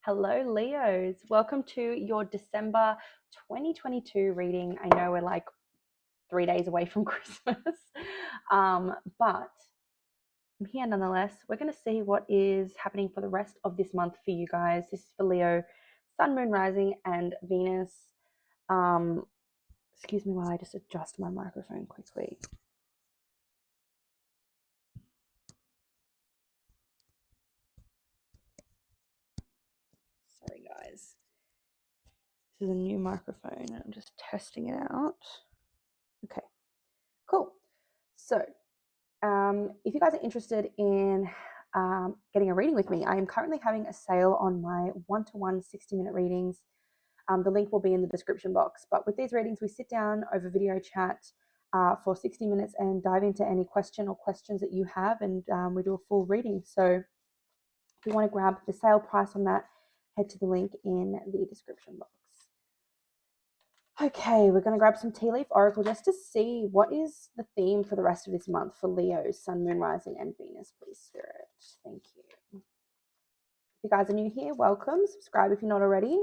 Hello, Leos. Welcome to your December 2022 reading. I know we're like 3 days away from Christmas, but I'm here nonetheless. We're going to see what is happening for the rest of this month for you guys. This is for Leo, Sun, Moon, Rising, and Venus. Excuse me while I just adjust my microphone quickly. Sorry, guys. This is a new microphone. I'm just testing it out. Okay, cool. So, if you guys are interested in getting a reading with me, I am currently having a sale on my one-to-one 60-minute readings. The link will be in the description box. But with these readings, we sit down over video chat for 60 minutes and dive into any question or questions that you have, and we do a full reading. So if you want to grab the sale price on that, head to the link in the description box. Okay, we're going to grab some tea leaf oracle just to see what is the theme for the rest of this month for Leo, Sun, Moon, Rising, and Venus, please, Spirit. Thank you. If you guys are new here, welcome. Subscribe if you're not already.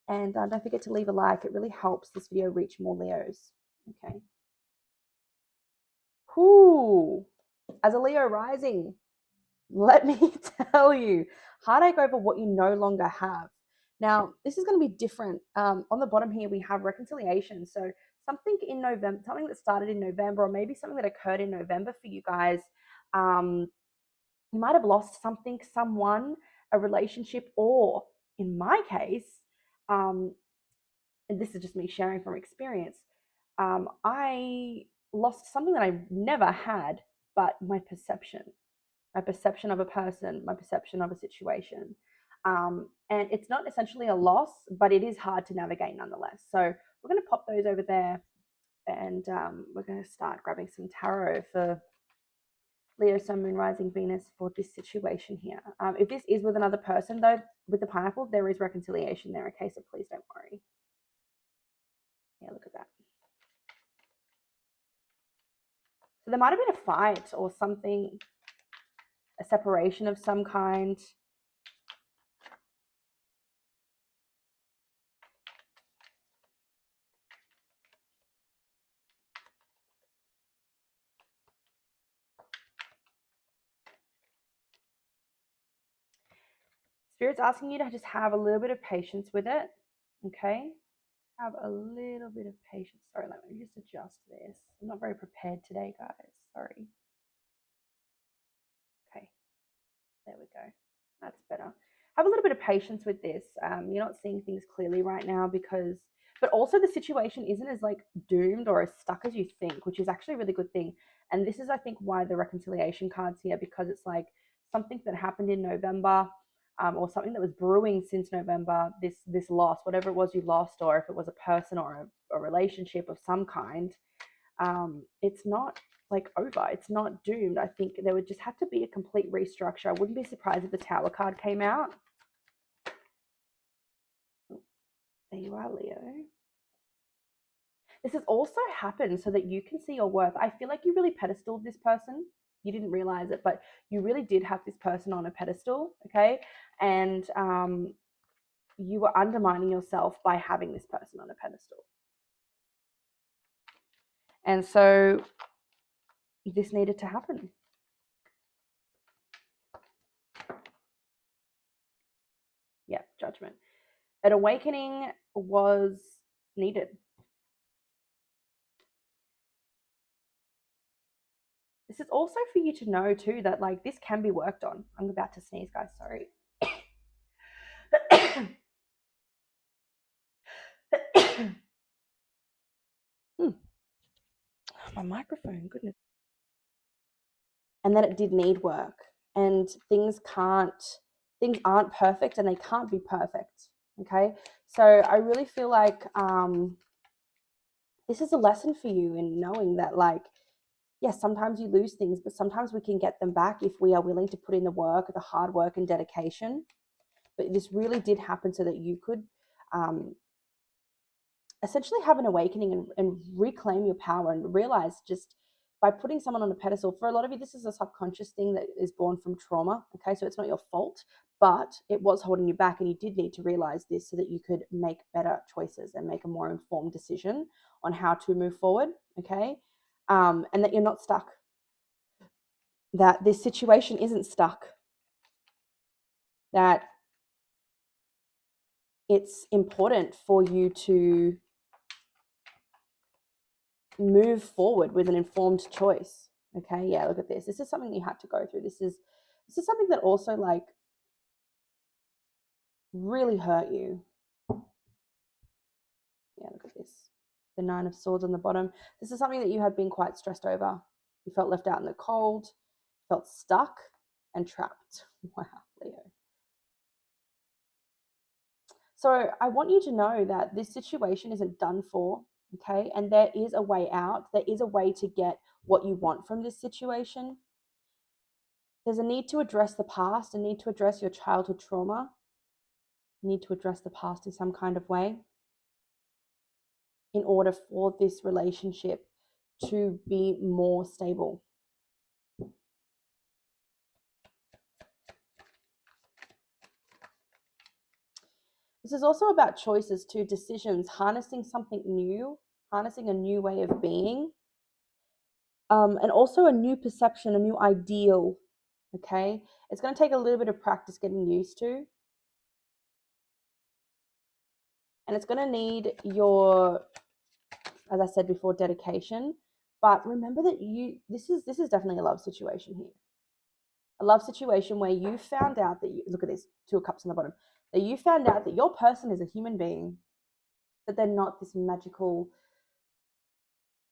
And don't forget to leave a like. It really helps this video reach more Leos. Okay. Whoo! As a Leo rising, let me tell you, heartache over what you no longer have. Now, this is going to be different. On the bottom here, we have reconciliation. So something in November, something that started in November, or maybe something that occurred in November for you guys. You might have lost something, someone, a relationship, or in my case, and this is just me sharing from experience, I lost something that I never had, but my perception of a person, my perception of a situation. And it's not essentially a loss, but it is hard to navigate nonetheless. So we're going to pop those over there, and we're going to start grabbing some tarot for Leo, Sun, Moon, Rising, Venus for this situation here. If this is with another person, though, with the pineapple, there is reconciliation there, okay? So please don't worry. Yeah, look at that. So there might have been a fight or something, a separation of some kind. Spirit's asking you to just have a little bit of patience with it, okay? Have a little bit of patience. Sorry, let me just adjust this. I'm not very prepared today, guys. Sorry. Okay, there we go. That's better. Have a little bit of patience with this. You're not seeing things clearly right now because, but also the situation isn't as like doomed or as stuck as you think, which is actually a really good thing. And this is, I think, why the reconciliation card's here, because it's like something that happened in November, or something that was brewing since November. This loss, whatever it was you lost, or if it was a person or a relationship of some kind, it's not like over. It's not doomed. I think there would just have to be a complete restructure. I wouldn't be surprised if the Tower card came out. There you are, Leo. This has also happened so that you can see your worth. I feel like you really pedestaled this person. You didn't realize it, but you really did have this person on a pedestal, okay? And you were undermining yourself by having this person on a pedestal. And so this needed to happen. Yeah, judgment. An awakening was needed. This is also for you to know too that like this can be worked on. I'm about to sneeze, guys. Sorry. My microphone, goodness. And that it did need work, and things aren't perfect, and they can't be perfect. Okay, so I really feel like this is a lesson for you in knowing that, like, yes, sometimes you lose things, but sometimes we can get them back if we are willing to put in the work, the hard work and dedication. But this really did happen so that you could essentially have an awakening and reclaim your power and realize, just by putting someone on a pedestal, for a lot of you, this is a subconscious thing that is born from trauma. Okay, so it's not your fault, but it was holding you back, and you did need to realize this so that you could make better choices and make a more informed decision on how to move forward, okay? And that you're not stuck, that this situation isn't stuck, that it's important for you to move forward with an informed choice. Okay, yeah, look at this. This is something you had to go through. This is something that also like really hurt you. Yeah, look at this. The Nine of Swords on the bottom. This is something that you had been quite stressed over. You felt left out in the cold, felt stuck and trapped. Wow, Leo. So I want you to know that this situation isn't done for, okay? And there is a way out. There is a way to get what you want from this situation. There's a need to address the past, a need to address your childhood trauma, a need to address the past in some kind of way in order for this relationship to be more stable. This is also about choices too, decisions, harnessing something new, harnessing a new way of being, and also a new perception, a new ideal, okay? It's going to take a little bit of practice getting used to. And it's going to need your, as I said before, dedication. But remember that this is definitely a love situation here. A love situation where you found out that look at this, 2 of Cups on the bottom, that you found out that your person is a human being, that they're not this magical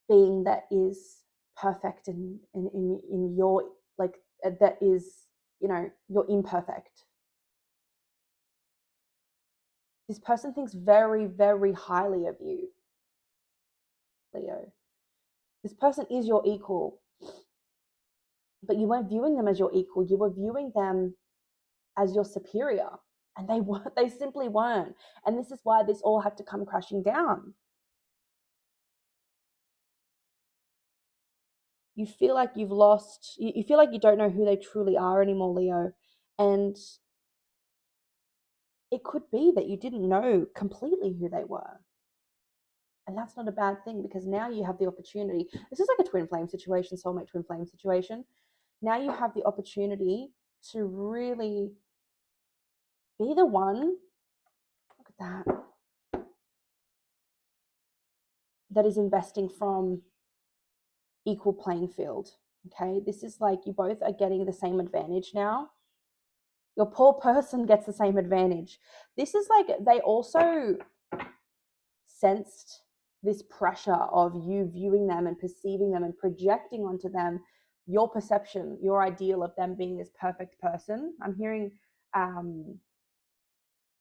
being that is perfect in your, like, that is, you're imperfect. This person thinks very, very highly of you, Leo. This person is your equal, but you weren't viewing them as your equal. You were viewing them as your superior, and they simply weren't. And this is why this all had to come crashing down. You feel like you've lost, you feel like you don't know who they truly are anymore, Leo. And it could be that you didn't know completely who they were. And that's not a bad thing, because now you have the opportunity. This is like a twin flame situation, soulmate twin flame situation. Now you have the opportunity to really be the one, look at that is investing from equal playing field. Okay, this is like you both are getting the same advantage now. Your poor person gets the same advantage. This is like they also sensed this pressure of you viewing them and perceiving them and projecting onto them your perception, your ideal of them being this perfect person. I'm hearing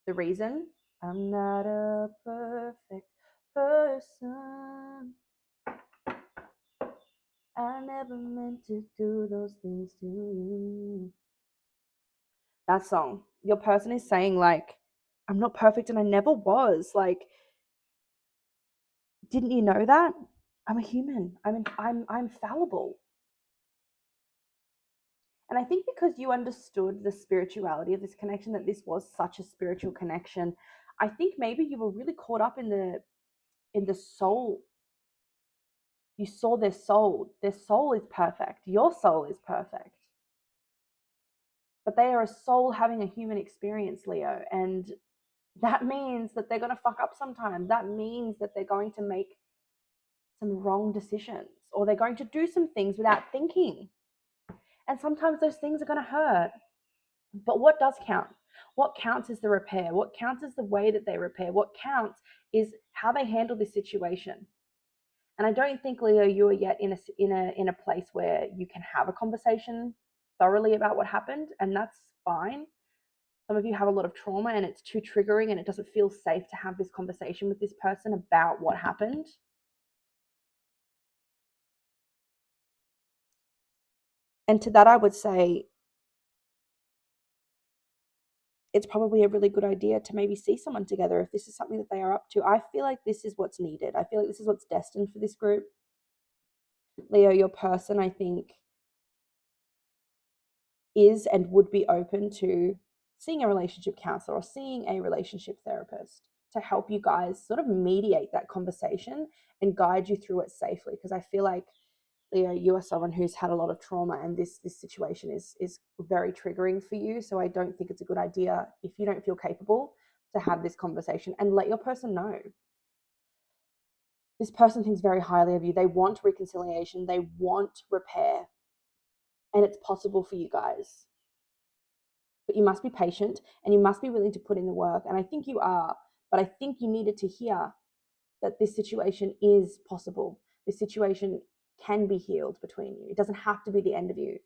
the reason. I'm not a perfect person. I never meant to do those things to you. That song. Your person is saying, like, I'm not perfect and I never was. Like, didn't you know that? I'm a human. I'm fallible. And I think because you understood the spirituality of this connection, that this was such a spiritual connection, I think maybe you were really caught up in the soul. You saw their soul. Their soul is perfect. Your soul is perfect. But they are a soul having a human experience, Leo. And that means that they're going to fuck up sometimes. That means that they're going to make some wrong decisions, or they're going to do some things without thinking. And sometimes those things are going to hurt. But what does count? What counts is the repair. What counts is the way that they repair. What counts is how they handle this situation. And I don't think, Leo, you are yet in a place where you can have a conversation thoroughly about what happened, and that's fine. Some of you have a lot of trauma and it's too triggering and it doesn't feel safe to have this conversation with this person about what happened. And to that, I would say it's probably a really good idea to maybe see someone together if this is something that they are up to. I feel like this is what's needed. I feel like this is what's destined for this group. Leo, your person, I think, is and would be open to seeing a relationship counselor or seeing a relationship therapist to help you guys sort of mediate that conversation and guide you through it safely. Because I feel like, Leo, you are someone who's had a lot of trauma, and this situation is very triggering for you. So I don't think it's a good idea, if you don't feel capable, to have this conversation and let your person know. This person thinks very highly of you. They want reconciliation, they want repair, and it's possible for you guys. But you must be patient and you must be willing to put in the work. And I think you are, but I think you needed to hear that this situation is possible. This situation can be healed between you. It doesn't have to be the end of you.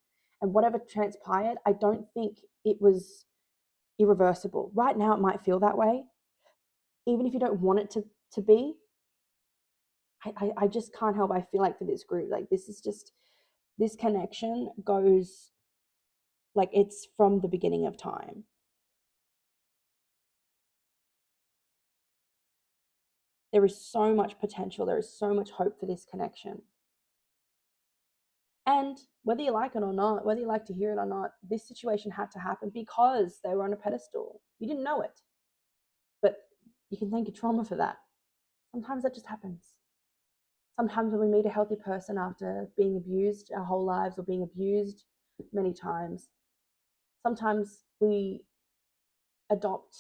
And whatever transpired, I don't think it was irreversible. Right now, it might feel that way. Even if you don't want it to be, I just can't help. I feel like for this group, like this is just, this connection goes, like it's from the beginning of time. There is so much potential. There is so much hope for this connection. And whether you like it or not, whether you like to hear it or not, this situation had to happen because they were on a pedestal. You didn't know it, but you can thank your trauma for that. Sometimes that just happens. Sometimes when we meet a healthy person after being abused our whole lives or being abused many times, sometimes we adopt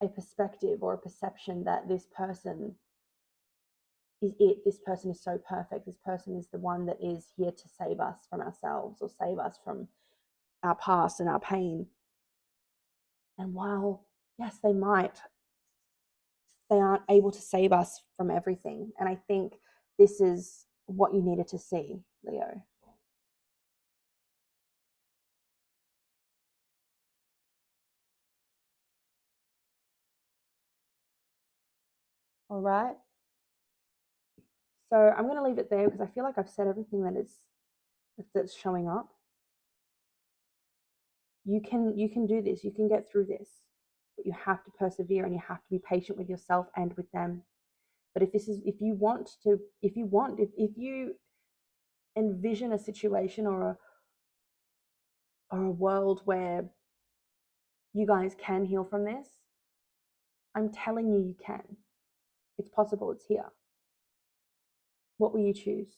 a perspective or a perception that this person is it. This person is so perfect. This person is the one that is here to save us from ourselves or save us from our past and our pain. And while, yes, they might, they aren't able to save us from everything. And I think this is what you needed to see, Leo. All right. So I'm going to leave it there because I feel like I've said everything that's showing up. You can do this. You can get through this. But you have to persevere and you have to be patient with yourself and with them. But if you envision a situation or a world where you guys can heal from this, I'm telling you, you can. It's possible. It's here. What will you choose?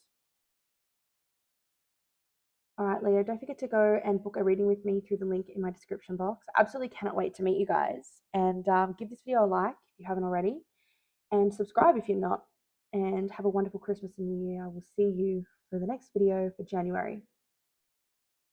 All right, Leo, don't forget to go and book a reading with me through the link in my description box. I absolutely cannot wait to meet you guys. And give this video a like if you haven't already. And subscribe if you're not. And have a wonderful Christmas and New Year. I will see you for the next video for January.